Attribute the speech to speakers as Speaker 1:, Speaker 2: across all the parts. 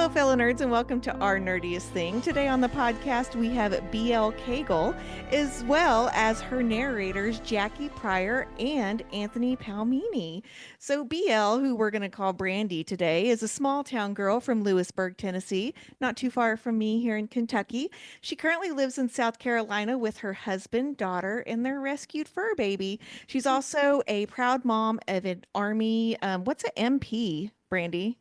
Speaker 1: Hello, fellow nerds, and welcome to Our Nerdiest Thing. Today on the podcast, we have BL Cagle, as well as her narrators, Jacci Pryor and Anthony Palmini. So, BL, who we're going to call Brandy today, is a small town girl from Lewisburg, Tennessee, not too far from me here in Kentucky. She currently lives in South Carolina with her husband, daughter, and their rescued fur baby. She's also a proud mom of an Army, what's an MP, Brandy?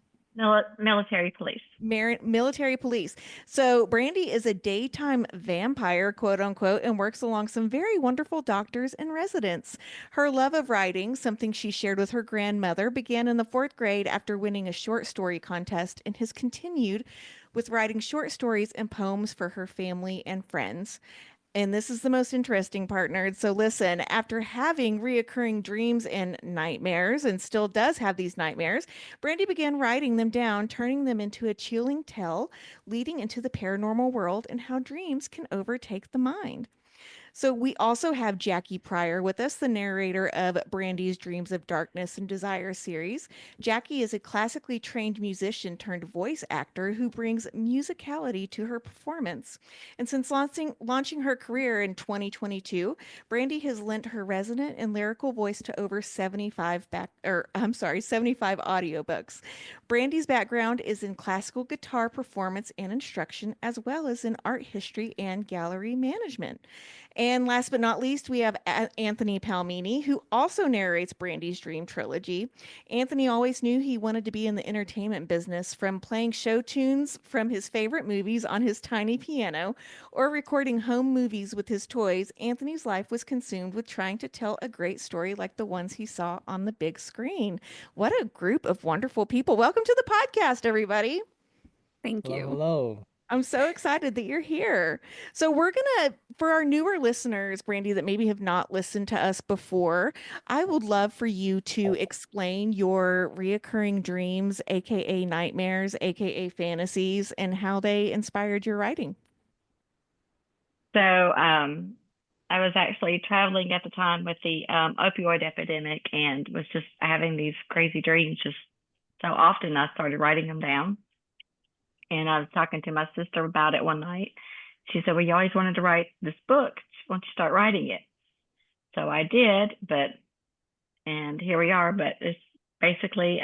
Speaker 2: Military police.
Speaker 1: Military police. So Brandy is a daytime vampire, quote unquote, and works along some very wonderful doctors and residents. Her love of writing, something she shared with her grandmother, began in the fourth grade after winning a short story contest and has continued with writing short stories and poems for her family and friends. And this is the most interesting part, nerds. So listen, after having reoccurring dreams and nightmares, and still does have these nightmares, Brandy began writing them down, turning them into a chilling tale, leading into the paranormal world and how dreams can overtake the mind. So we also have Jacci Pryor with us, the narrator of Brandy's Dreams of Darkness and Desire series. Jacci is a classically trained musician turned voice actor who brings musicality to her performance. And since launching her career in 2022, Brandy has lent her resonant and lyrical voice to over 75 audiobooks. Brandy's background is in classical guitar performance and instruction, as well as in art history and gallery management. And last but not least, we have Anthony Palmini, who also narrates Brandy's Dream trilogy. Anthony always knew he wanted to be in the entertainment business, from playing show tunes from his favorite movies on his tiny piano or recording home movies with his toys. Anthony's life was consumed with trying to tell a great story like the ones he saw on the big screen. What a group of wonderful people. Welcome to the podcast, everybody.
Speaker 3: Thank
Speaker 4: Hello,
Speaker 3: you.
Speaker 4: hello.
Speaker 1: I'm so excited that you're here. So, we're going to, for our newer listeners, Brandy, that maybe have not listened to us before, I would love for you to explain your reoccurring dreams, AKA nightmares, AKA fantasies, and how they inspired your writing.
Speaker 2: So I was actually traveling at the time with the opioid epidemic and was just having these crazy dreams just so often. I started writing them down. And I was talking to my sister about it one night. She said, well, you always wanted to write this book. Why don't you start writing it? So I did, and here we are. But it's basically,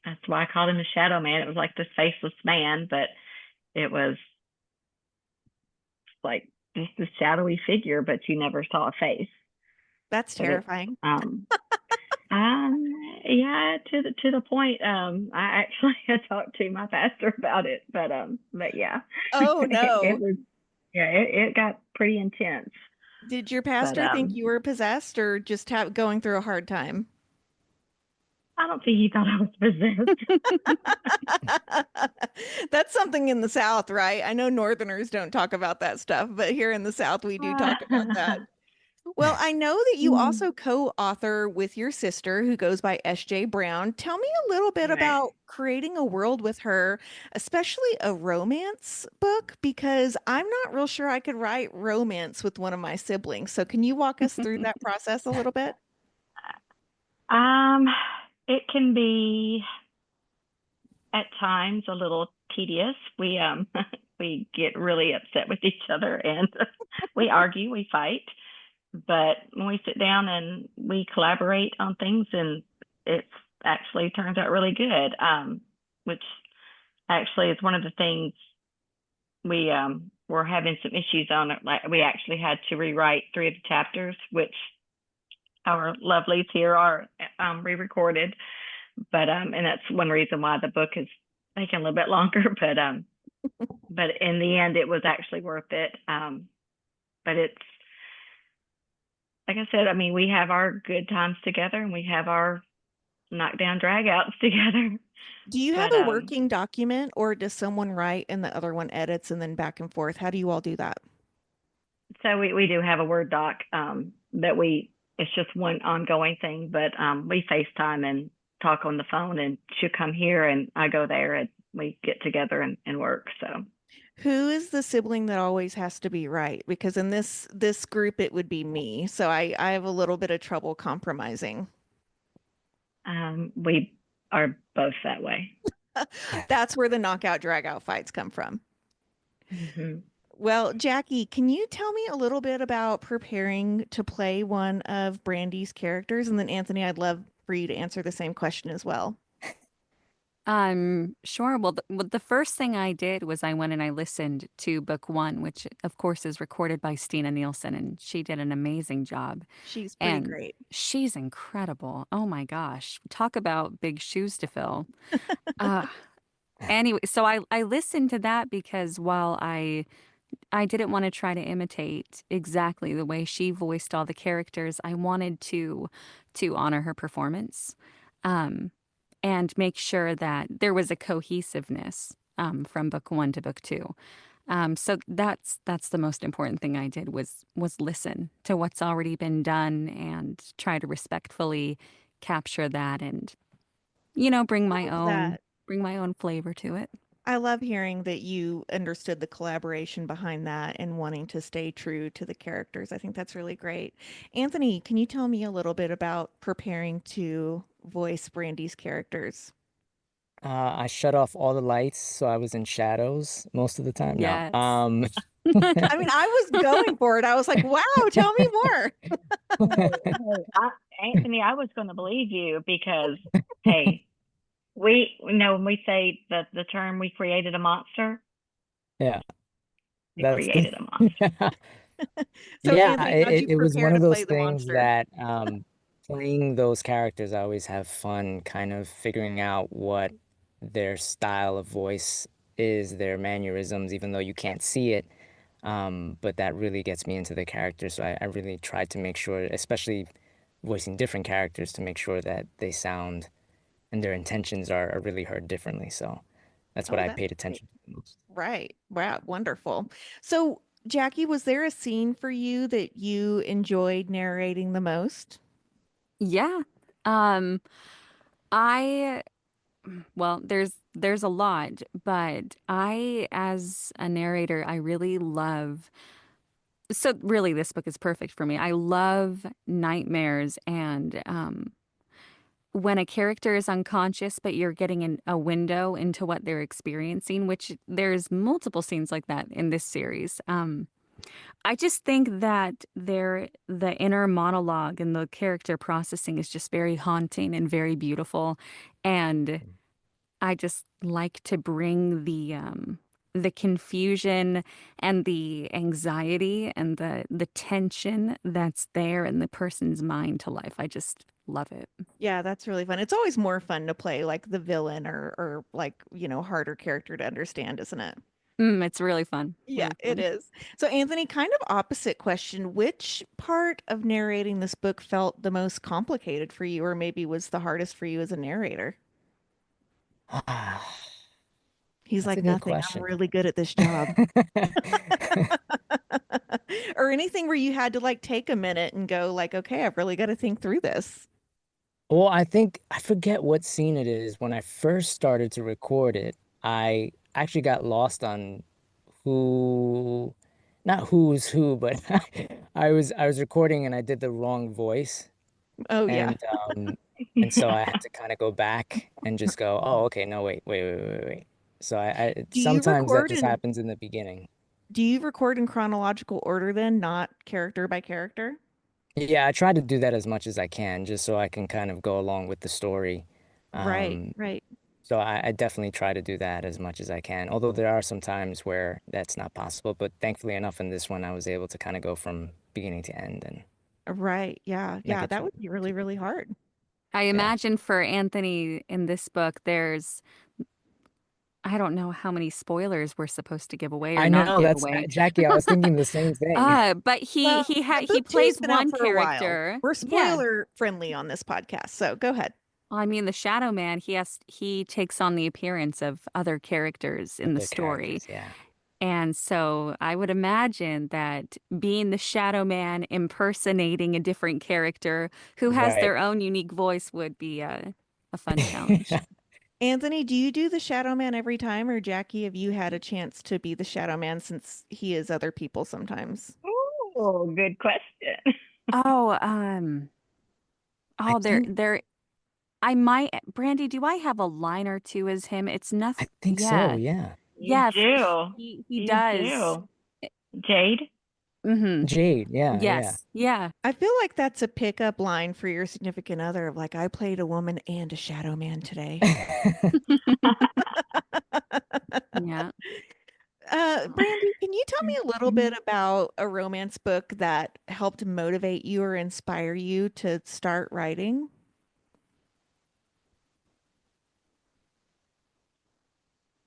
Speaker 2: that's why I called him the Shadow Man. It was like this faceless man, but it was like just a shadowy figure, but you never saw a face.
Speaker 1: That's terrifying.
Speaker 2: Yeah, to the point. I actually had talked to my pastor about it, but yeah.
Speaker 1: Oh no.
Speaker 2: It got pretty intense.
Speaker 1: Did your pastor think you were possessed or just going through a hard time?
Speaker 2: I don't think he thought I was
Speaker 1: possessed. That's something in the South, right? I know Northerners don't talk about that stuff, but here in the South, we do talk about that. Well, I know that you also co-author with your sister who goes by S.J. Brown. Tell me a little bit about creating a world with her, especially a romance book, because I'm not real sure I could write romance with one of my siblings. So can you walk us through that process a little bit?
Speaker 2: It can be at times a little tedious. We we get really upset with each other and we argue, we fight. But when we sit down and we collaborate on things, and it actually turns out really good, which actually is one of the things we were having some issues on. Like we actually had to rewrite 3 of the chapters, which our lovelies here are re-recorded. But and that's one reason why the book is taking a little bit longer. But in the end, it was actually worth it. But it's, like I said, I mean, we have our good times together and we have our knockdown dragouts together.
Speaker 1: Do you have a working document, or does someone write and the other one edits and then back and forth? How do you all do that?
Speaker 2: So we do have a Word doc that it's just one ongoing thing, but we FaceTime and talk on the phone, and she'll come here and I go there and we get together and work. So
Speaker 1: who is the sibling that always has to be right? Because in this group, it would be me. So I have a little bit of trouble compromising.
Speaker 2: We are both that way.
Speaker 3: Yeah.
Speaker 1: That's where the knockout drag out fights come from.
Speaker 2: Hmm.
Speaker 1: Well, Jackie, can you tell me a little bit about preparing to play one of Brandy's characters? And then Anthony, I'd love for you to answer the same question as well.
Speaker 4: Sure. Well, the first thing I did was I went and I listened to book one, which of course is recorded by Stina Nielsen, and she did an amazing job.
Speaker 1: She's pretty
Speaker 4: And
Speaker 1: great.
Speaker 4: she's incredible. Oh my gosh. Talk about big shoes to fill. Uh, anyway, so I listened to that because while I didn't want to try to imitate exactly the way she voiced all the characters, I wanted to honor her performance. Um, and make sure that there was a cohesiveness from book one to book two. So that's the most important thing I did was listen to what's already been done and try to respectfully capture that and bring
Speaker 1: I
Speaker 4: my
Speaker 1: love
Speaker 4: own
Speaker 1: that.
Speaker 4: flavor to it.
Speaker 1: I love hearing that you understood the collaboration behind that and wanting to stay true to the characters. I think that's really great. Anthony, can you tell me a little bit about preparing to voice Brandy's characters?
Speaker 3: I shut off all the lights, so I was in shadows most of the time. No.
Speaker 4: Yes.
Speaker 1: I mean, I was going for it. I was like, wow, tell me more.
Speaker 2: Hey, Anthony, I was going to believe you because, hey, we know when we say the term "we created a monster,"
Speaker 3: Yeah,
Speaker 2: we
Speaker 3: that's the
Speaker 2: created a monster.
Speaker 1: So,
Speaker 3: yeah,
Speaker 1: Anthony, how'd you
Speaker 3: it was
Speaker 1: prepare
Speaker 3: one
Speaker 1: to
Speaker 3: of those
Speaker 1: play the
Speaker 3: things
Speaker 1: monster?
Speaker 3: that playing those characters, I always have fun kind of figuring out what their style of voice is, their mannerisms, even though you can't see it. But that really gets me into the character. So I really tried to make sure, especially voicing different characters, to make sure that they sound and their intentions are really heard differently. So that's what
Speaker 1: Oh,
Speaker 3: I
Speaker 1: that's
Speaker 3: paid
Speaker 1: great.
Speaker 3: attention to the most.
Speaker 1: Right. Wow. Wonderful. So, Jackie, was there a scene for you that you enjoyed narrating the most?
Speaker 4: Yeah. Um, I well, there's a lot, but I as a narrator, I really love so really this book is perfect for me. I love nightmares and when a character is unconscious, but you're getting a window into what they're experiencing, which there's multiple scenes like that in this series. I just think that the inner monologue and the character processing is just very haunting and very beautiful. And I just like to bring the confusion and the anxiety and the tension that's there in the person's mind to life. I just love it.
Speaker 1: Yeah, that's really fun. It's always more fun to play like the villain or like, harder character to understand, isn't it?
Speaker 4: It's really fun.
Speaker 1: Yeah,
Speaker 4: Really
Speaker 1: it
Speaker 4: fun.
Speaker 1: is. So, Anthony, kind of opposite question. Which part of narrating this book felt the most complicated for you, or maybe was the hardest for you as a narrator?
Speaker 3: Ah,
Speaker 1: He's
Speaker 3: that's a
Speaker 1: like,
Speaker 3: good
Speaker 1: nothing. I'm
Speaker 3: question.
Speaker 1: really good at this job. Or anything where you had to like take a minute and go like, okay, I've really got to think through this.
Speaker 3: Well, I think I forget what scene it is. When I first started to record it, I actually got lost on who, not who's who, but I was recording and I did the wrong voice,
Speaker 1: Oh yeah.
Speaker 3: and and so I had to kind of go back and just go, oh, okay, no, wait. So
Speaker 1: Do you
Speaker 3: sometimes that
Speaker 1: record
Speaker 3: just
Speaker 1: in
Speaker 3: happens in the beginning.
Speaker 1: do you record in chronological order then, not character by character?
Speaker 3: Yeah, I try to do that as much as I can, just so I can kind of go along with the story.
Speaker 1: Right,
Speaker 3: Um,
Speaker 1: right.
Speaker 3: So I definitely try to do that as much as I can. Although there are some times where that's not possible, but thankfully enough in this one, I was able to kind of go from beginning to end and
Speaker 1: Right. Yeah.
Speaker 3: make
Speaker 1: Yeah,
Speaker 3: it
Speaker 1: that
Speaker 3: feel
Speaker 1: would be really,
Speaker 3: too
Speaker 1: really
Speaker 3: bad.
Speaker 1: hard.
Speaker 4: I
Speaker 3: Yeah.
Speaker 4: imagine for Anthony in this book, I don't know how many spoilers we're supposed to give away or
Speaker 3: I
Speaker 4: not
Speaker 3: know
Speaker 4: give
Speaker 3: that's
Speaker 4: away.
Speaker 3: Jackie. I was thinking the same thing.
Speaker 4: But
Speaker 1: Well,
Speaker 4: he
Speaker 1: book two's
Speaker 4: plays
Speaker 1: been out
Speaker 4: one
Speaker 1: for a while.
Speaker 4: character.
Speaker 1: We're
Speaker 4: Yeah.
Speaker 1: spoiler friendly on this podcast, so go ahead.
Speaker 4: I mean, the Shadow Man, he takes on the appearance of other characters in the
Speaker 3: Other
Speaker 4: story.
Speaker 3: characters, yeah.
Speaker 4: And so I would imagine that being the Shadow Man impersonating a different character who has
Speaker 3: Right.
Speaker 4: their own unique voice would be a fun challenge.
Speaker 1: Anthony, do you do the Shadow Man every time, or Jackie, have you had a chance to be the Shadow Man since he is other people sometimes?
Speaker 2: Oh, good question.
Speaker 4: Oh,
Speaker 3: I
Speaker 4: oh,
Speaker 3: think
Speaker 4: there I might, Brandy, do I have a line or two as him? It's
Speaker 3: I
Speaker 4: nothing.
Speaker 3: think so,
Speaker 4: Yeah.
Speaker 3: yeah.
Speaker 2: You
Speaker 4: Yeah.
Speaker 2: do.
Speaker 4: He
Speaker 2: You
Speaker 4: does.
Speaker 2: do. Jade?
Speaker 4: Mm-hmm.
Speaker 3: Jade, yeah, yeah.
Speaker 4: Yes. Yeah.
Speaker 1: I feel like that's a pickup line for your significant other of like, I played a woman and a shadow man today.
Speaker 4: Yeah.
Speaker 1: Brandy, can you tell me a little bit about a romance book that helped motivate you or inspire you to start writing?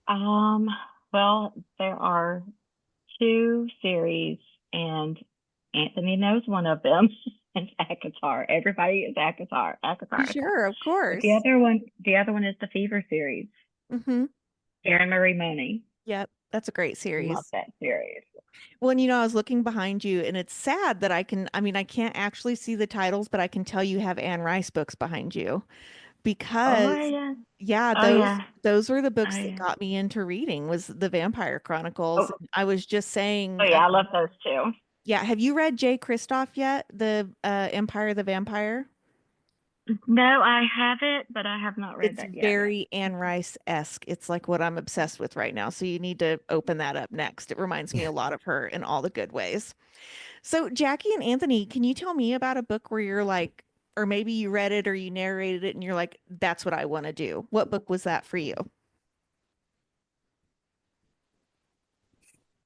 Speaker 2: Um, well, there are two series, and Anthony knows one of them. It's Akatar. Everybody is Akatar. Akatar. Akatar.
Speaker 1: Sure, of
Speaker 2: But
Speaker 1: course.
Speaker 2: the other one is the Fever series.
Speaker 1: Mm-hmm.
Speaker 2: Karen Marie Money.
Speaker 1: Yep, that's a great
Speaker 2: Love
Speaker 1: series.
Speaker 2: that series.
Speaker 1: Well, and, I was looking behind you, and it's sad that I can't actually see the titles, but I can tell you have Anne Rice books behind you
Speaker 2: Oh
Speaker 1: because,
Speaker 2: yeah.
Speaker 1: yeah,
Speaker 2: Oh
Speaker 1: those
Speaker 2: yeah.
Speaker 1: those were the
Speaker 2: Oh
Speaker 1: books that
Speaker 2: yeah.
Speaker 1: got me into reading was the Vampire Chronicles.
Speaker 2: Oh,
Speaker 1: And I was just
Speaker 2: oh
Speaker 1: saying,
Speaker 2: yeah. I love those too.
Speaker 1: yeah, have you read Jay Kristoff yet? The Empire of the Vampire?
Speaker 2: No, I have it, but I have not read
Speaker 1: It's
Speaker 2: that yet.
Speaker 1: very Anne Rice-esque. It's like what I'm obsessed with right now. So you need to open that up next. It reminds me a lot of her in all the good ways. So, Jackie and Anthony, can you tell me about a book where you're like, or maybe you read it or you narrated it and you're like, that's what I want to do? What book was that for you?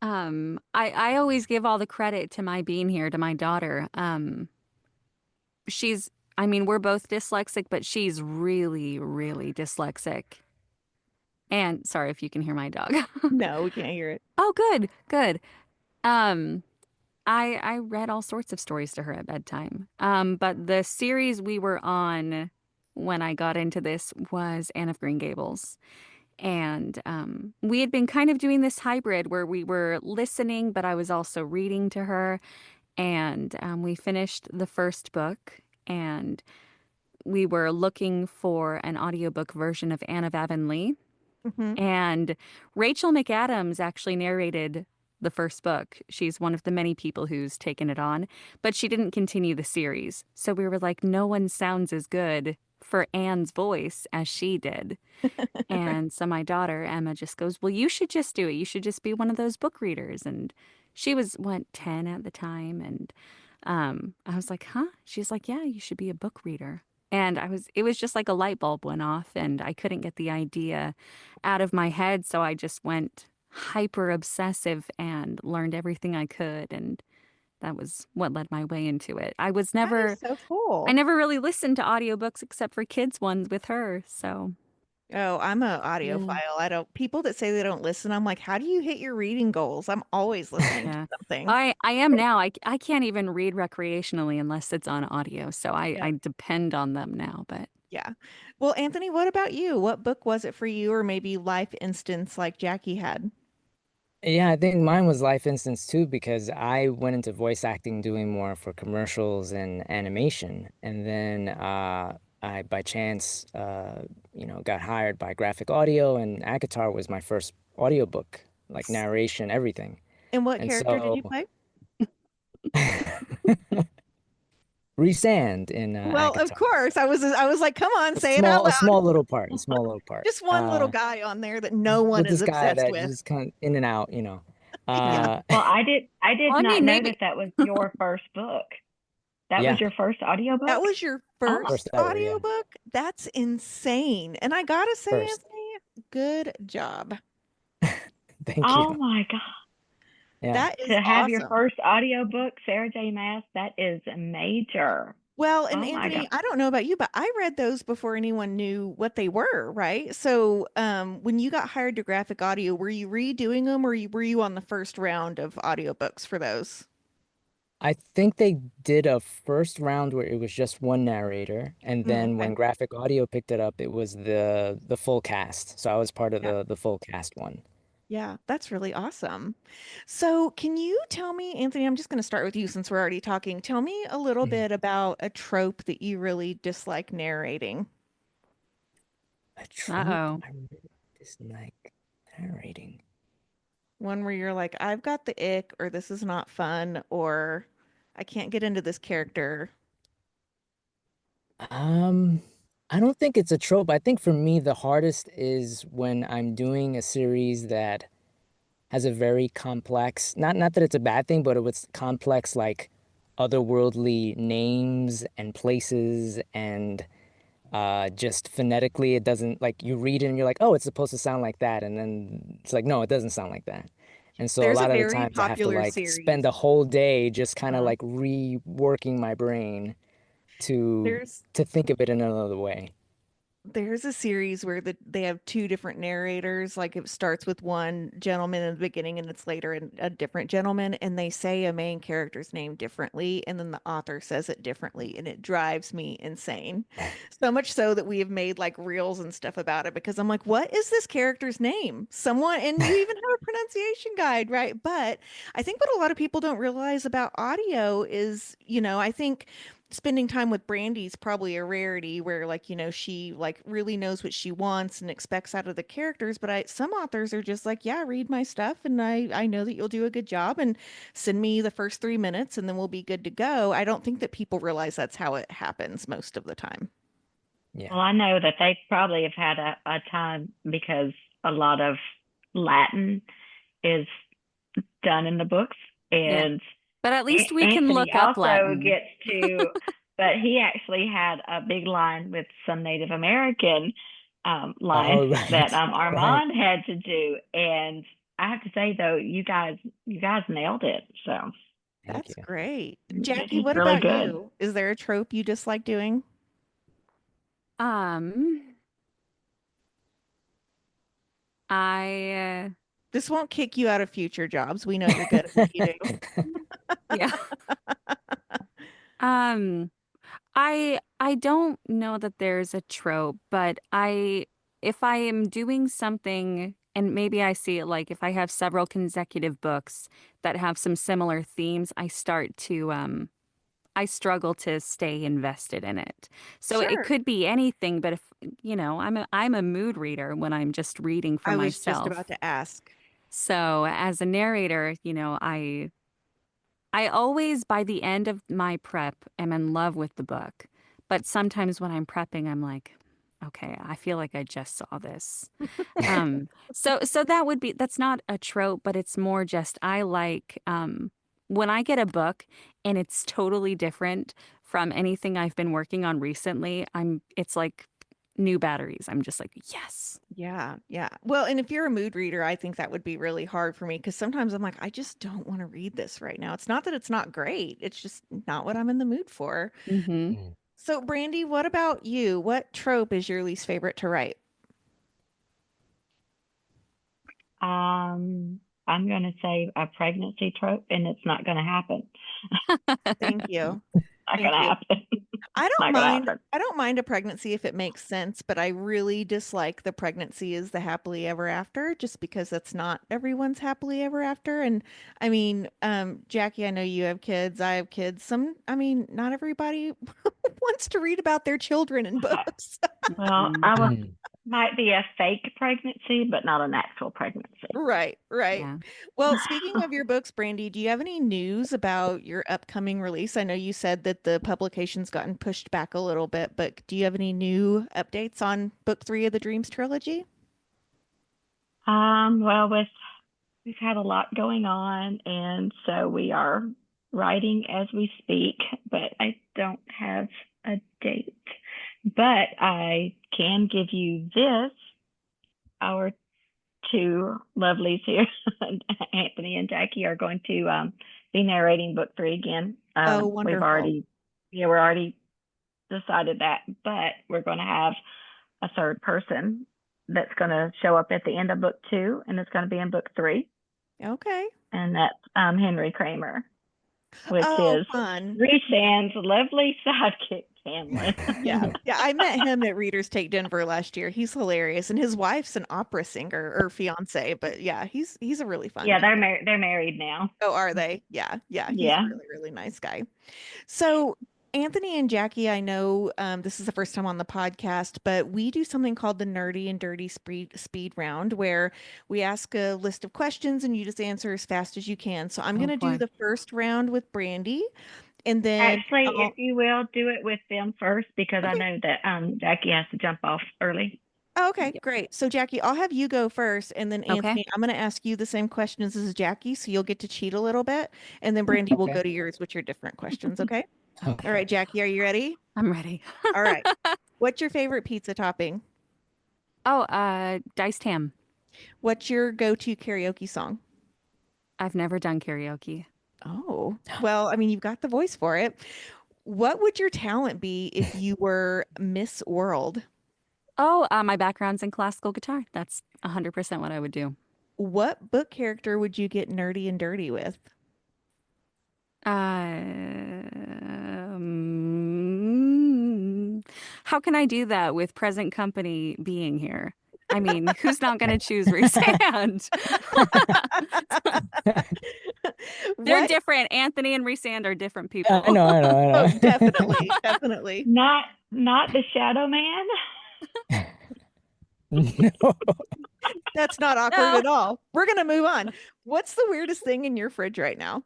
Speaker 4: I always give all the credit to my being here to my daughter. She's, I mean, we're both dyslexic, but she's really, really dyslexic. And sorry if you can hear my dog.
Speaker 1: No, we can't hear it.
Speaker 4: Oh, good, good. Um, I read all sorts of stories to her at bedtime. But the series we were on when I got into this was Anne of Green Gables. And we had been kind of doing this hybrid where we were listening, but I was also reading to her. And we finished the first book, and we were looking for an audiobook version of Anne of Avonlea.
Speaker 1: Hmm.
Speaker 4: And Rachel McAdams actually narrated the first book. She's one of the many people who's taken it on, but she didn't continue the series. So we were like, no one sounds as good for Anne's voice as she did. And so my daughter, Emma, just goes, well, you should just do it. You should just be one of those book readers. And she was, what, 10 at the time? And I was like, huh? She's like, yeah, you should be a book reader. And it was just like a light bulb went off, and I couldn't get the idea out of my head. So I just went hyper obsessive and learned everything I could. And that was what led my way into it.
Speaker 1: That is so
Speaker 4: I
Speaker 1: cool.
Speaker 4: never really listened to audiobooks except for kids' ones with her. So,
Speaker 1: Oh, I'm a
Speaker 4: yeah.
Speaker 1: audiophile. I don't, people that say they don't listen, I'm like, how do you hit your reading goals? I'm always listening to
Speaker 4: Yeah.
Speaker 1: something.
Speaker 4: I am now. I can't even read recreationally unless it's on audio. So
Speaker 1: Yeah.
Speaker 4: I depend on them now, but
Speaker 1: Yeah. Well, Anthony, what about you? What book was it for you, or maybe life instance like Jackie had?
Speaker 3: Yeah, I think mine was Life Instance too because I went into voice acting doing more for commercials and animation. And then I by chance got hired by Graphic Audio and Akatar was my first audiobook, like narration, everything.
Speaker 1: And what
Speaker 3: And
Speaker 1: character did
Speaker 3: so
Speaker 1: you play?
Speaker 3: Resand in
Speaker 1: Well, of
Speaker 3: Akatar.
Speaker 1: course. I was like, come on, say it out
Speaker 3: A
Speaker 1: loud.
Speaker 3: small little part, a small little part.
Speaker 1: Just one little guy on there that no one
Speaker 3: With
Speaker 1: is
Speaker 3: this guy
Speaker 1: obsessed
Speaker 3: that
Speaker 1: with.
Speaker 3: just kind of in and out.
Speaker 1: Yeah.
Speaker 3: Uh,
Speaker 2: Well, I did
Speaker 4: well, I
Speaker 2: not
Speaker 4: mean,
Speaker 2: know
Speaker 4: maybe
Speaker 2: that that was your first book. That was
Speaker 3: yeah,
Speaker 2: your first
Speaker 1: That
Speaker 2: audiobook?
Speaker 1: was your
Speaker 2: Oh my,
Speaker 1: first
Speaker 3: first ever, yeah,
Speaker 1: audiobook? That's insane. And I gotta say,
Speaker 3: first.
Speaker 1: Anthony, good job.
Speaker 3: Thank you.
Speaker 2: oh my God.
Speaker 3: Yeah.
Speaker 1: That is
Speaker 2: To have your
Speaker 1: awesome.
Speaker 2: first audiobook, Sarah J. Maas, that is major.
Speaker 1: Well, and
Speaker 2: Oh my God.
Speaker 1: Anthony, I don't know about you, but I read those before anyone knew what they were, right? So, when you got hired to Graphic Audio, were you redoing them, or were you on the first round of audiobooks for those?
Speaker 3: I think they did a first round where it was just one narrator, and
Speaker 1: Mm,
Speaker 3: then
Speaker 1: okay.
Speaker 3: when Graphic Audio picked it up, it was the full cast. So I was part of
Speaker 1: Yeah.
Speaker 3: the full cast one.
Speaker 1: Yeah, that's really awesome. So, can you tell me, Anthony, I'm just going to start with you since we're already talking. Tell me a little
Speaker 3: Mhm.
Speaker 1: bit about a trope that you really dislike narrating.
Speaker 3: A trope
Speaker 4: uh-oh.
Speaker 3: I really dislike narrating.
Speaker 1: One where you're like, I've got the ick, or this is not fun, or I can't get into this character.
Speaker 3: Um, I don't think it's a trope. I think for me, the hardest is when I'm doing a series that has a very complex, not that it's a bad thing, but it's complex, like otherworldly names and places and just phonetically it doesn't, like, you read it and you're like, oh, it's supposed to sound like that, and then it's like, no, it doesn't sound like that. And so a
Speaker 1: There's a
Speaker 3: lot of the
Speaker 1: very
Speaker 3: times I have to
Speaker 1: popular
Speaker 3: like spend
Speaker 1: series.
Speaker 3: a whole day just kind of
Speaker 1: Uh,
Speaker 3: like reworking my brain to
Speaker 1: there's
Speaker 3: to think of it in another way.
Speaker 1: There's a series where they have two different narrators. Like it starts with one gentleman in the beginning and it's later in a different gentleman, and they say a main character's name differently, and then the author says it differently, and it drives me insane. So much so that we have made like reels and stuff about it because I'm like, what is this character's name? Someone, and you even have a pronunciation guide, right? But I think what a lot of people don't realize about audio is, I think spending time with Brandy's probably a rarity where like, she like really knows what she wants and expects out of the characters, but some authors are just like, yeah, read my stuff and I know that you'll do a good job and send me the first 3 minutes and then we'll be good to go. I don't think that people realize that's how it happens most of the time.
Speaker 3: Yeah.
Speaker 2: Well, I know that they probably have had a time because a lot of Latin is done in the books,
Speaker 4: Yeah.
Speaker 2: and
Speaker 4: But at least we can
Speaker 2: Anthony
Speaker 4: look up
Speaker 2: also
Speaker 4: Latin.
Speaker 2: gets to, but he actually had a big line with some Native American lines
Speaker 3: Oh,
Speaker 2: that
Speaker 3: right. Right.
Speaker 2: Armand had to do, and I have to say though, you guys nailed it. So
Speaker 3: Thank
Speaker 1: That's
Speaker 3: you.
Speaker 1: great. Jackie,
Speaker 2: he's
Speaker 1: what
Speaker 2: really
Speaker 1: about
Speaker 2: good.
Speaker 1: you? Is there a trope you dislike doing?
Speaker 4: Um, I
Speaker 1: This won't kick you out of future jobs. We know you're good at what you do.
Speaker 4: yeah. Um, I don't know that there's a trope, but if I am doing something and maybe I see it like if I have several consecutive books that have some similar themes, I struggle to stay invested in it. So it
Speaker 1: Sure.
Speaker 4: could be anything, but if I'm a mood reader when I'm just reading for
Speaker 1: I was just
Speaker 4: myself.
Speaker 1: about to ask.
Speaker 4: So as a narrator, I always, by the end of my prep, am in love with the book. But sometimes when I'm prepping, I'm like, okay, I feel like I just saw this. So that's not a trope, but it's more just I like when I get a book and it's totally different from anything I've been working on recently, it's like new batteries. I'm just like, yes.
Speaker 1: Yeah, yeah. Well, and if you're a mood reader, I think that would be really hard for me because sometimes I'm like, I just don't want to read this right now. It's not that it's not great, it's just not what I'm in the mood for.
Speaker 4: Mm-hmm.
Speaker 3: Mm.
Speaker 1: So, Brandy, what about you? What trope is your least favorite to write?
Speaker 2: I'm gonna say a pregnancy trope, and it's not gonna happen.
Speaker 1: Thank you.
Speaker 2: Not
Speaker 1: Thank
Speaker 2: gonna
Speaker 1: you.
Speaker 2: happen.
Speaker 1: I don't
Speaker 2: Not gonna
Speaker 1: mind
Speaker 2: happen.
Speaker 1: I don't mind a pregnancy if it makes sense, but I really dislike the pregnancy is the happily ever after just because that's not everyone's happily ever after. And I mean, Jackie, I know you have kids, I have kids. Not everybody wants to read about their children in books.
Speaker 2: Well, I was
Speaker 3: Mm.
Speaker 2: might be a fake pregnancy, but not an actual pregnancy.
Speaker 1: Right, right.
Speaker 4: Yeah.
Speaker 1: Well, speaking of your books, Brandy, do you have any news about your upcoming release? I know you said that the publication's gotten pushed back a little bit, but do you have any new updates on book 3 of the Dreams trilogy?
Speaker 2: Well, we've had a lot going on, and so we are writing as we speak, but I don't have a date. But I can give you this. Our two lovelies here, Anthony and Jackie, are going to be narrating book 3 again.
Speaker 1: Oh,
Speaker 2: We've
Speaker 1: wonderful.
Speaker 2: already, yeah, we're already decided that, but we're going to have a third person that's going to show up at the end of book 2, and it's going to be in book 3,
Speaker 1: Okay.
Speaker 2: and that's Henry Kramer, which
Speaker 1: Oh,
Speaker 2: is
Speaker 1: fun.
Speaker 2: Reshand's lovely sidekick, Cameron.
Speaker 1: Yeah. Yeah. I met him at Readers Take Denver last year. He's hilarious. And his wife's an opera singer or fiance, but yeah, he's a really fun
Speaker 2: Yeah,
Speaker 1: guy.
Speaker 2: they're married now.
Speaker 1: Oh, are they? Yeah. Yeah. He's a
Speaker 2: Yeah.
Speaker 1: really, really nice guy. So, Anthony and Jackie, I know this is the first time on the podcast, but we do something called the Nerdy and Dirty Speed Round, where we ask a list of questions and you just answer as fast as you can. So, I'm going
Speaker 4: Oh
Speaker 1: to do
Speaker 4: boy.
Speaker 1: the first round with Brandy. And then,
Speaker 2: Actually, if you will, do it with them first because I
Speaker 1: okay.
Speaker 2: know that Jackie has to jump off early.
Speaker 1: Oh, okay,
Speaker 4: Yep.
Speaker 1: great. So Jackie, I'll have you go first, and then
Speaker 4: Okay.
Speaker 1: Anthony, I'm going to ask you the same questions as Jackie, so you'll get to cheat a little bit, and then Brandy will
Speaker 3: Okay.
Speaker 1: go to yours with your different questions, okay? All
Speaker 3: Okay.
Speaker 1: right, Jackie, are you ready?
Speaker 4: I'm ready.
Speaker 1: All right. What's your favorite pizza topping?
Speaker 4: Oh, diced ham.
Speaker 1: What's your go-to karaoke song?
Speaker 4: I've never done karaoke.
Speaker 1: Oh, well, I mean, you've got the voice for it. What would your talent be if you were Miss World?
Speaker 4: Oh, my background's in classical guitar. That's 100% what I would do.
Speaker 1: What book character would you get nerdy and dirty with?
Speaker 4: How can I do that with present company being here? I mean, who's not going to choose Resand? They're
Speaker 1: What?
Speaker 4: different. Anthony and Resand are different
Speaker 3: I
Speaker 4: people.
Speaker 3: know, I know,
Speaker 1: Oh,
Speaker 3: I
Speaker 1: definitely, definitely.
Speaker 2: Not the Shadow Man.
Speaker 3: know. No.
Speaker 1: That's not awkward
Speaker 4: No.
Speaker 1: at all. We're gonna move on. What's the weirdest thing in your fridge right now?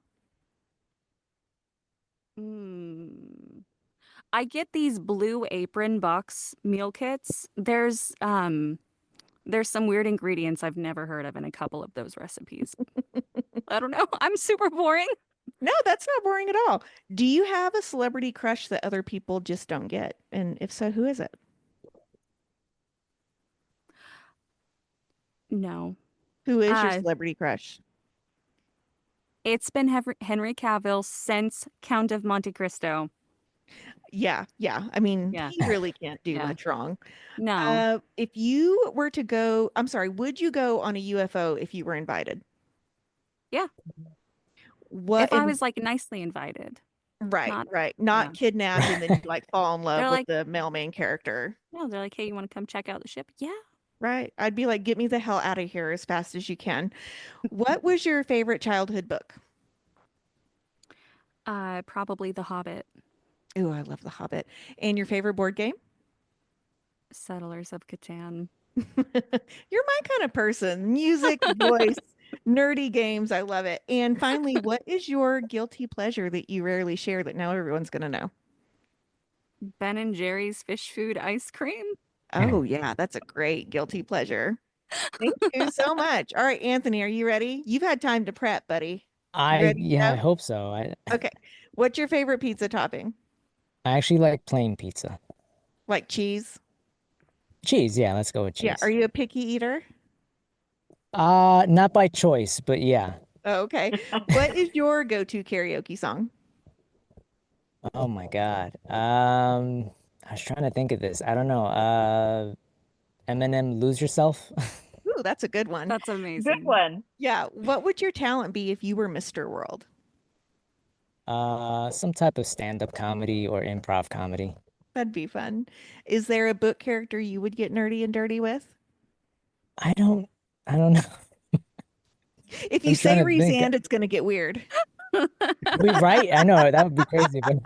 Speaker 4: Mm. I get these Blue Apron box meal kits. There's some weird ingredients I've never heard of in a couple of those recipes. I don't know. I'm super boring.
Speaker 1: No, that's not boring at all. Do you have a celebrity crush that other people just don't get? And if so, who is it?
Speaker 4: No.
Speaker 1: Who is your
Speaker 4: Uh,
Speaker 1: celebrity crush?
Speaker 4: it's been Henry Cavill since Count of Monte Cristo.
Speaker 1: Yeah, yeah. I mean,
Speaker 4: Yeah.
Speaker 1: he really can't do
Speaker 4: Yeah.
Speaker 1: much wrong.
Speaker 4: No.
Speaker 1: If you were to go, I'm sorry, would you go on a UFO if you were invited?
Speaker 4: Yeah.
Speaker 1: What
Speaker 4: If I
Speaker 1: and
Speaker 4: was like nicely invited,
Speaker 1: right,
Speaker 4: not,
Speaker 1: right.
Speaker 4: yeah.
Speaker 1: Not kidnapped and then you like fall in love
Speaker 4: They're
Speaker 1: with
Speaker 4: like,
Speaker 1: the mailman character.
Speaker 4: no, they're like, hey, you want to come check out the ship? Yeah.
Speaker 1: Right. I'd be like, get me the hell out of here as fast as you can. What was your favorite childhood book?
Speaker 4: Probably The Hobbit,
Speaker 1: Ooh, I love The Hobbit. And your favorite board game?
Speaker 4: Settlers of Catan.
Speaker 1: You're my kind of person. Music, voice, nerdy games. I love it. And finally, what is your guilty pleasure that you rarely share that now everyone's going to know?
Speaker 4: Ben and Jerry's fish food ice cream.
Speaker 1: Oh, yeah, that's a great guilty pleasure. Thank you so much. All right, Anthony, are you ready? You've had time to prep, buddy. You ready to
Speaker 3: Yeah, I
Speaker 1: go?
Speaker 3: hope so.
Speaker 1: Okay. What's your favorite pizza topping?
Speaker 3: I actually like plain pizza.
Speaker 1: Like cheese?
Speaker 3: Cheese, yeah, let's go with
Speaker 1: Yeah. Are
Speaker 3: cheese.
Speaker 1: you a picky eater?
Speaker 3: Not by choice, but yeah.
Speaker 1: Oh, okay. What is your go-to karaoke song?
Speaker 3: Oh my God. I was trying to think of this. I don't know. Eminem, Lose Yourself.
Speaker 1: Ooh, that's a good one.
Speaker 4: That's
Speaker 2: Good
Speaker 4: amazing.
Speaker 2: one.
Speaker 1: Yeah. What would your talent be if you were Mr. World?
Speaker 3: Some type of stand-up comedy or improv comedy.
Speaker 1: That'd be fun. Is there a book character you would get nerdy and dirty with?
Speaker 3: I don't, I don't know.
Speaker 1: If you
Speaker 3: I'm trying
Speaker 1: say
Speaker 3: to think.
Speaker 1: Resand, it's going to get weird.
Speaker 3: Right? I know that would be crazy, but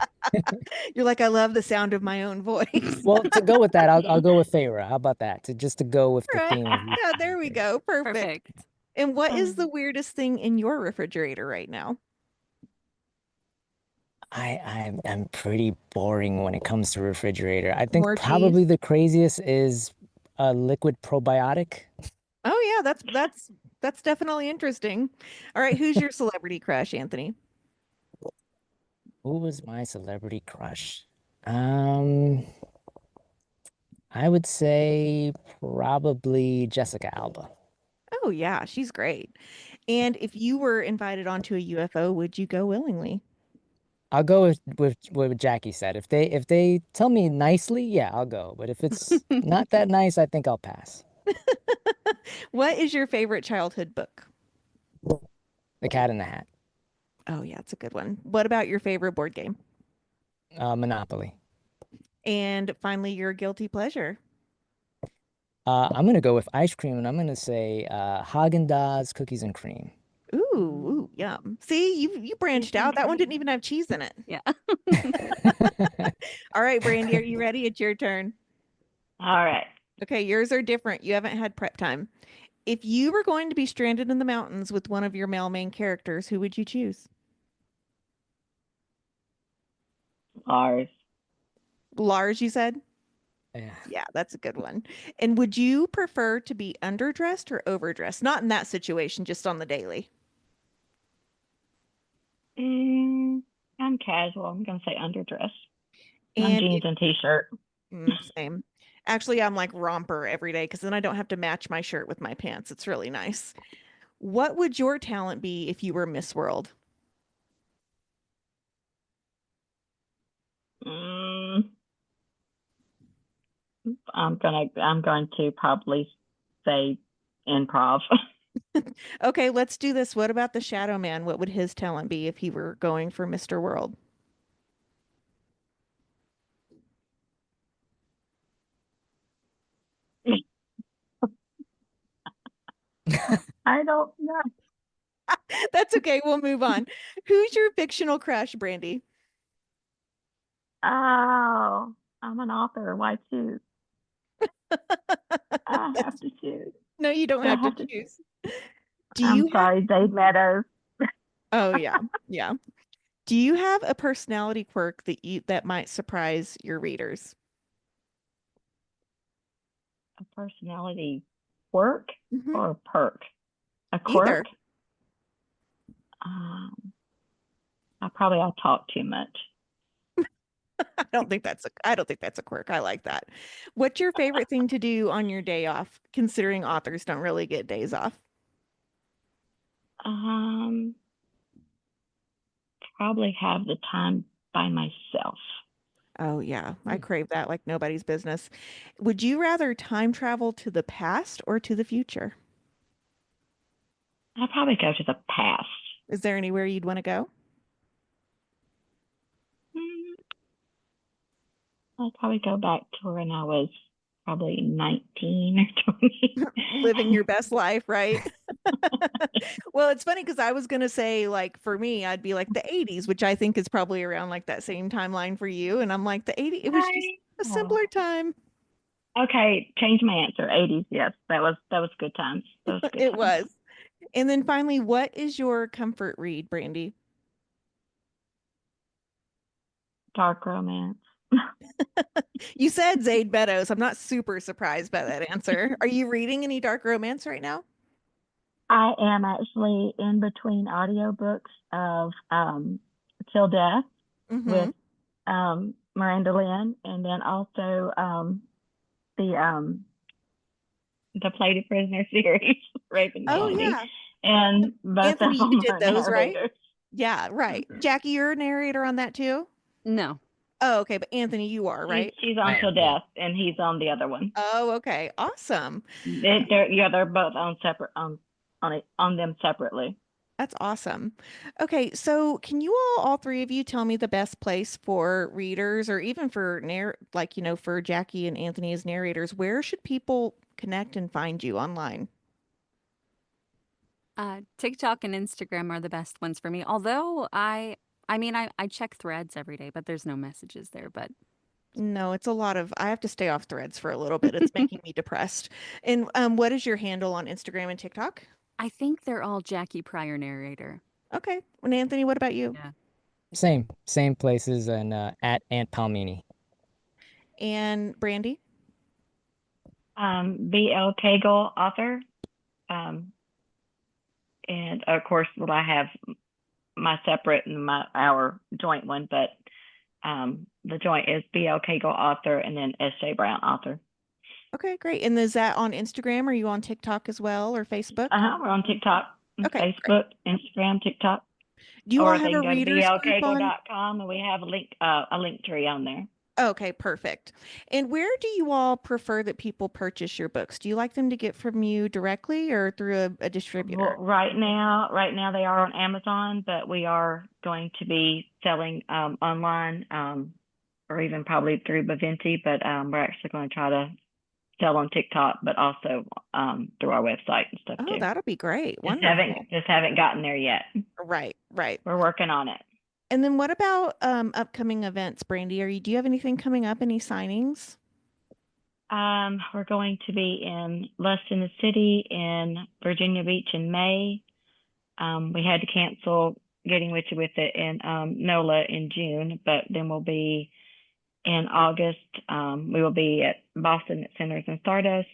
Speaker 1: You're like, I love the sound of my own voice.
Speaker 3: well, to go with that, I'll go with Feyre. How about that? To go with the
Speaker 1: Right.
Speaker 3: theme of
Speaker 1: Yeah, there we go. Perfect.
Speaker 4: Perfect.
Speaker 1: And what is the weirdest thing in your refrigerator right now?
Speaker 3: I'm pretty boring when it comes to refrigerator. I think
Speaker 1: More
Speaker 3: probably
Speaker 1: cheese?
Speaker 3: the craziest is a liquid probiotic.
Speaker 1: Oh yeah, that's definitely interesting. All right, who's your celebrity crush, Anthony?
Speaker 3: Who was my celebrity crush? Um, I would say probably Jessica Alba.
Speaker 1: Oh yeah, she's great. And if you were invited onto a UFO, would you go willingly?
Speaker 3: I'll go with what Jackie said. If they tell me nicely, yeah, I'll go. But if it's not that nice, I think I'll pass.
Speaker 1: What is your favorite childhood book?
Speaker 3: The Cat in the Hat.
Speaker 1: Oh yeah, it's a good one. What about your favorite board game?
Speaker 3: Monopoly.
Speaker 1: And finally, your guilty pleasure.
Speaker 3: I'm gonna go with ice cream, and I'm gonna say Haagen-Dazs cookies and cream.
Speaker 1: Ooh, yum. See, you branched out. That one didn't even have cheese in it.
Speaker 4: Yeah.
Speaker 1: All right, Brandy, are you ready? It's your turn.
Speaker 2: All right.
Speaker 1: Okay, yours are different. You haven't had prep time. If you were going to be stranded in the mountains with one of your male main characters, who would you choose?
Speaker 2: Ours.
Speaker 1: Lars, you said?
Speaker 3: Yeah.
Speaker 1: Yeah, that's a good one. And would you prefer to be underdressed or overdressed? Not in that situation, just on the daily.
Speaker 2: I'm casual. I'm gonna say underdress. I'm
Speaker 1: And
Speaker 2: jeans
Speaker 1: if,
Speaker 2: and t-shirt.
Speaker 1: same. Actually, I'm like romper every day because then I don't have to match my shirt with my pants. It's really nice. What would your talent be if you were Miss World?
Speaker 2: Mm, I'm going to probably say improv.
Speaker 1: Okay, let's do this. What about the Shadow Man? What would his talent be if he were going for Mr. World?
Speaker 2: I don't know.
Speaker 1: That's okay. We'll move on. Who's your fictional crush, Brandy?
Speaker 2: Oh, I'm an author. Why choose? I have to choose.
Speaker 1: No, you don't
Speaker 2: I
Speaker 1: have to
Speaker 2: have to.
Speaker 1: choose. Do
Speaker 2: I'm
Speaker 1: you have,
Speaker 2: sorry, Dave Meadows.
Speaker 1: oh yeah, yeah. Do you have a personality quirk that might surprise your readers?
Speaker 2: A personality quirk
Speaker 1: Hmm.
Speaker 2: or a perk? A
Speaker 1: Either.
Speaker 2: quirk? Um, I'll talk too much.
Speaker 1: I don't think that's a quirk. I like that. What's your favorite thing to do on your day off, considering authors don't really get days off?
Speaker 2: Um, Probably have the time by myself.
Speaker 1: Oh yeah, I crave that like nobody's business. Would you rather time travel to the past or to the future?
Speaker 2: I'll probably go to the past.
Speaker 1: Is there anywhere you'd want to go?
Speaker 2: Mm, I'll probably go back to when I was probably 19 or 20.
Speaker 1: Living your best life, right? Well, it's funny because I was gonna say, like, for me, I'd be like the 80s, which I think is probably around like that same timeline for you. And I'm like, the 80s, it was just a
Speaker 2: Oh.
Speaker 1: simpler time.
Speaker 2: Okay, change my answer. 80s, yes. That was good times. That was good
Speaker 1: It
Speaker 2: times.
Speaker 1: was. And then finally, what is your comfort read, Brandy?
Speaker 2: Dark romance.
Speaker 1: You said Zaid Meadows. I'm not super surprised by that answer. Are you reading any dark romance right now?
Speaker 2: I am actually in between audiobooks of Till Death
Speaker 1: Mm-hmm.
Speaker 2: with Miranda Lynn, and then also the Plated Prisoner series, Rape and
Speaker 1: Oh
Speaker 2: Candy,
Speaker 1: yeah.
Speaker 2: and both of
Speaker 1: Anthony, you
Speaker 2: them
Speaker 1: did
Speaker 2: are
Speaker 1: those, right?
Speaker 2: narrators.
Speaker 1: Yeah, right. Jackie, you're a narrator on that too?
Speaker 4: No.
Speaker 1: Oh, okay. But Anthony, you are, right?
Speaker 2: She's
Speaker 3: I
Speaker 2: on Till
Speaker 3: am, yeah.
Speaker 2: Death, and he's on the other one.
Speaker 1: Oh, okay. Awesome.
Speaker 2: They're both on separate on them separately.
Speaker 1: That's awesome. Okay, so can you all three of you tell me the best place for readers or even for like, for Jackie and Anthony as narrators, where should people connect and find you online?
Speaker 4: TikTok and Instagram are the best ones for me. Although I mean, I check threads every day, but there's no messages there. But
Speaker 1: No, it's a lot of I have to stay off threads for a little bit. It's making me depressed. And what is your handle on Instagram and TikTok?
Speaker 4: I think they're all Jackie Pryor narrator.
Speaker 1: Okay. And Anthony, what about you?
Speaker 4: Yeah.
Speaker 3: Same places and at Aunt Palmini.
Speaker 1: And Brandy?
Speaker 2: BL Cagle author. Um, and of course, well, I have my separate and our joint one, but the joint is BL Cagle author and then SJ Brown author.
Speaker 1: Okay, great. And is that on Instagram? Are you on TikTok as well or Facebook?
Speaker 2: We're on TikTok,
Speaker 1: Okay, great.
Speaker 2: Facebook, Instagram, TikTok,
Speaker 1: Do you all
Speaker 2: or they
Speaker 1: have a
Speaker 2: can go to
Speaker 1: readers group on?
Speaker 2: blcagle.com and we have a link tree on there.
Speaker 1: Okay, perfect. And where do you all prefer that people purchase your books? Do you like them to get from you directly or through a distributor?
Speaker 2: Right now they are on Amazon, but we are going to be selling online, or even probably through Baventi. But we're actually going to try to sell on TikTok, but also through our website and stuff
Speaker 1: Oh,
Speaker 2: too.
Speaker 1: that'll be great.
Speaker 2: Just
Speaker 1: Wonderful.
Speaker 2: haven't gotten there yet.
Speaker 1: Right, right.
Speaker 2: We're working on it.
Speaker 1: And then what about upcoming events, Brandy? Do you have anything coming up? Any signings?
Speaker 2: We're going to be in Luston City in Virginia Beach in May. We had to cancel getting with you with it in NOLA in June, but then we'll be in August. We will be at Boston at Sinners and Stardust.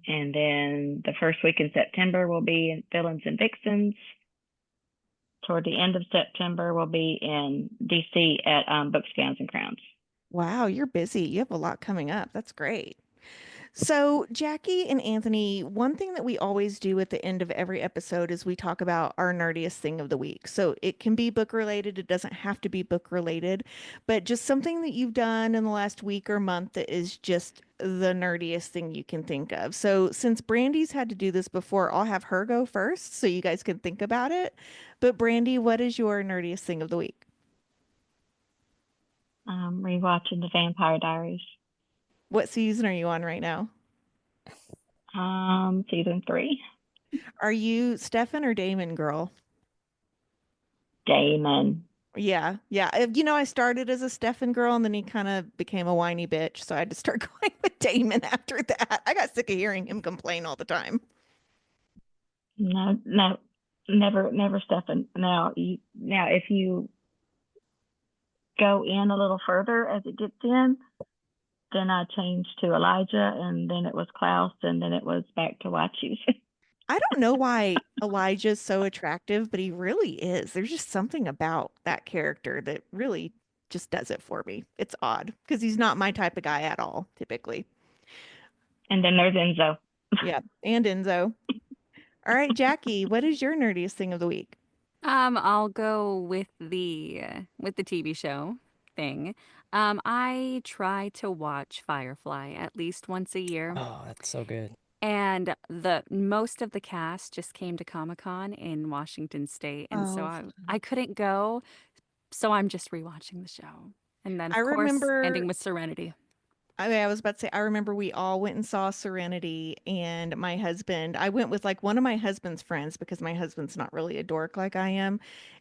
Speaker 2: And then the first week in September, we'll be in Villains and Vixens. Toward the end of September, we'll be in DC at Books, Gowns, and Crowns.
Speaker 1: Wow, you're busy. You have a lot coming up. That's great. So, Jackie and Anthony, one thing that we always do at the end of every episode is we talk about our nerdiest thing of the week. So, it can be book related, it doesn't have to be book related, but just something that you've done in the last week or month that is just the nerdiest thing you can think of. So, since Brandy's had to do this before, I'll have her go first so you guys can think about it. But, Brandy, what is your nerdiest thing of the week?
Speaker 2: Rewatching the Vampire Diaries.
Speaker 1: What season are you on right now?
Speaker 2: Season 3.
Speaker 1: Are you Stefan or Damon girl?
Speaker 2: Damon.
Speaker 1: Yeah, yeah. You know, I started as a Stefan girl and then he kind of became a whiny bitch. So I had to start going with Damon after that. I got sick of hearing him complain all the time.
Speaker 2: No, never Stefan. Now, if you go in a little further as it gets in, then I changed to Elijah, and then it was Klaus, and then it was back to Watchus.
Speaker 1: I don't know why Elijah's so attractive, but he really is. There's just something about that character that really just does it for me. It's odd because he's not my type of guy at all, typically.
Speaker 2: And then there's Enzo.
Speaker 1: Yeah, and Enzo. All right, Jackie, what is your nerdiest thing of the week?
Speaker 4: I'll go with the TV show thing. I try to watch Firefly at least once a year.
Speaker 3: Oh, that's so good.
Speaker 4: And the most of the cast just came to Comic-Con in Washington State, and so
Speaker 1: Oh,
Speaker 4: I couldn't go, so I'm just rewatching the show. And then
Speaker 1: I
Speaker 4: of course ending
Speaker 1: remember
Speaker 4: with Serenity.
Speaker 1: I mean, I was about to say, I remember we all went and saw Serenity, and my husband, I went with like one of my husband's friends because my husband's not really a dork like I am.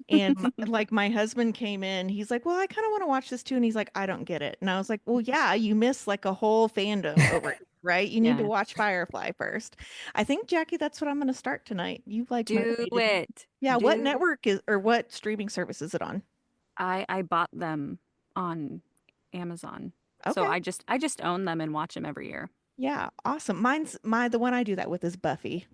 Speaker 1: And like my husband came in, he's like, well, I kind of want to watch this too. And he's like, I don't get it. And I was like, well, yeah, you miss like a whole fandom over it, right? You need to
Speaker 4: Yeah.
Speaker 1: watch Firefly first. I think, Jackie, that's what I'm going to start tonight. You like
Speaker 4: Do
Speaker 1: motivated me.
Speaker 4: it.
Speaker 1: Yeah. What
Speaker 4: Do
Speaker 1: network is, or what streaming service is it on?
Speaker 4: I bought them on Amazon. So
Speaker 1: Okay.
Speaker 4: I just own them and watch them every year.
Speaker 1: Yeah. Awesome. The one I do that with is Buffy.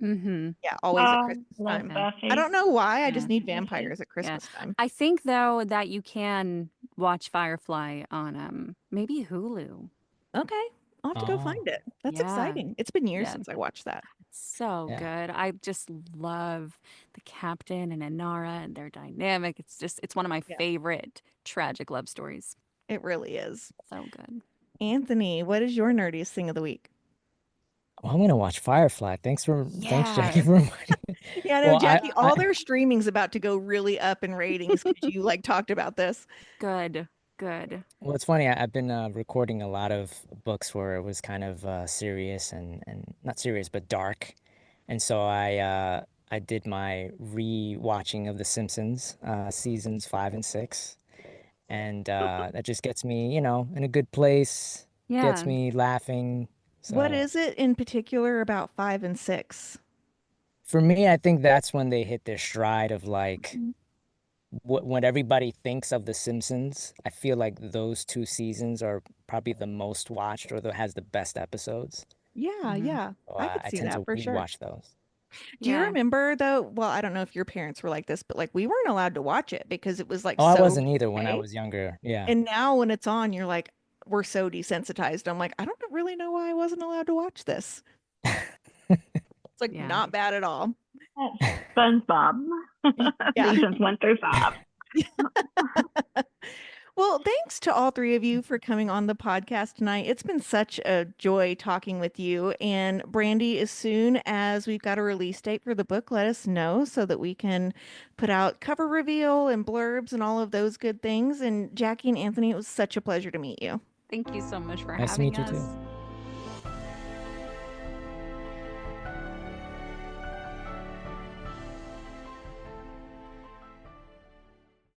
Speaker 4: Mm-hmm.
Speaker 1: Yeah, always at Christmas
Speaker 2: Love
Speaker 1: time.
Speaker 4: Yeah.
Speaker 1: I
Speaker 2: Buffy.
Speaker 1: don't know why. I just
Speaker 4: Yeah.
Speaker 1: need
Speaker 2: Buffy.
Speaker 1: vampires at
Speaker 4: Yeah.
Speaker 1: Christmas time.
Speaker 4: I think though that you can watch Firefly on maybe Hulu.
Speaker 1: Okay. I'll have to go
Speaker 3: Oh,
Speaker 1: find it. That's
Speaker 4: Yeah.
Speaker 1: exciting. It's been years
Speaker 4: Yeah.
Speaker 1: since I watched that.
Speaker 4: So
Speaker 3: yeah.
Speaker 4: good. I just love the captain and Inara and their dynamic. It's one of my
Speaker 1: Yeah.
Speaker 4: favorite tragic love stories.
Speaker 1: It really is.
Speaker 4: So good.
Speaker 1: Anthony, what is your nerdiest thing of the week?
Speaker 3: Well, I'm gonna watch Firefly. Thanks, Jackie,
Speaker 4: Yeah.
Speaker 3: for reminding me.
Speaker 1: Yeah, no,
Speaker 3: Well,
Speaker 1: Jackie, all
Speaker 3: I
Speaker 1: their streaming's about to go really up in ratings because you like talked about this.
Speaker 4: Good. Good.
Speaker 3: well, it's funny. I've been recording a lot of books where it was kind of serious and not serious, but dark. And so I did my re-watching of The Simpsons, seasons 5 and 6, and that just gets me, in a good place, gets
Speaker 4: Yeah.
Speaker 3: me laughing.
Speaker 1: What
Speaker 3: So
Speaker 1: is it in particular about 5 and 6?
Speaker 3: for me, I think that's when they hit their stride of like
Speaker 4: Mhm.
Speaker 3: when everybody thinks of The Simpsons. I feel like those 2 seasons are probably the most watched or that has the best episodes.
Speaker 1: Yeah,
Speaker 4: Mhm.
Speaker 1: yeah.
Speaker 3: So
Speaker 1: I could
Speaker 3: I
Speaker 1: see
Speaker 3: tend
Speaker 1: that
Speaker 3: to
Speaker 1: for sure.
Speaker 3: rewatch those.
Speaker 1: Do you
Speaker 4: Yeah.
Speaker 1: remember though? Well, I don't know if your parents were like this, but like we weren't allowed to watch it because it was like
Speaker 3: Oh, I
Speaker 1: so
Speaker 3: wasn't either when I
Speaker 1: gay.
Speaker 3: was younger. Yeah.
Speaker 1: And now when it's on, you're like, we're so desensitized. I'm like, I don't really know why I wasn't allowed to watch this. It's like
Speaker 4: Yeah.
Speaker 1: not bad at all.
Speaker 2: That's SpongeBob.
Speaker 1: Yeah.
Speaker 2: Seasons 1 through 5.
Speaker 1: Well, thanks to all three of you for coming on the podcast tonight. It's been such a joy talking with you. And Brandy, as soon as we've got a release date for the book, let us know so that we can put out cover reveal and blurbs and all of those good things. And Jackie and Anthony, it was such a pleasure to meet you.
Speaker 4: Thank you so much for
Speaker 3: Nice to meet
Speaker 4: having
Speaker 3: you
Speaker 4: us.
Speaker 3: too.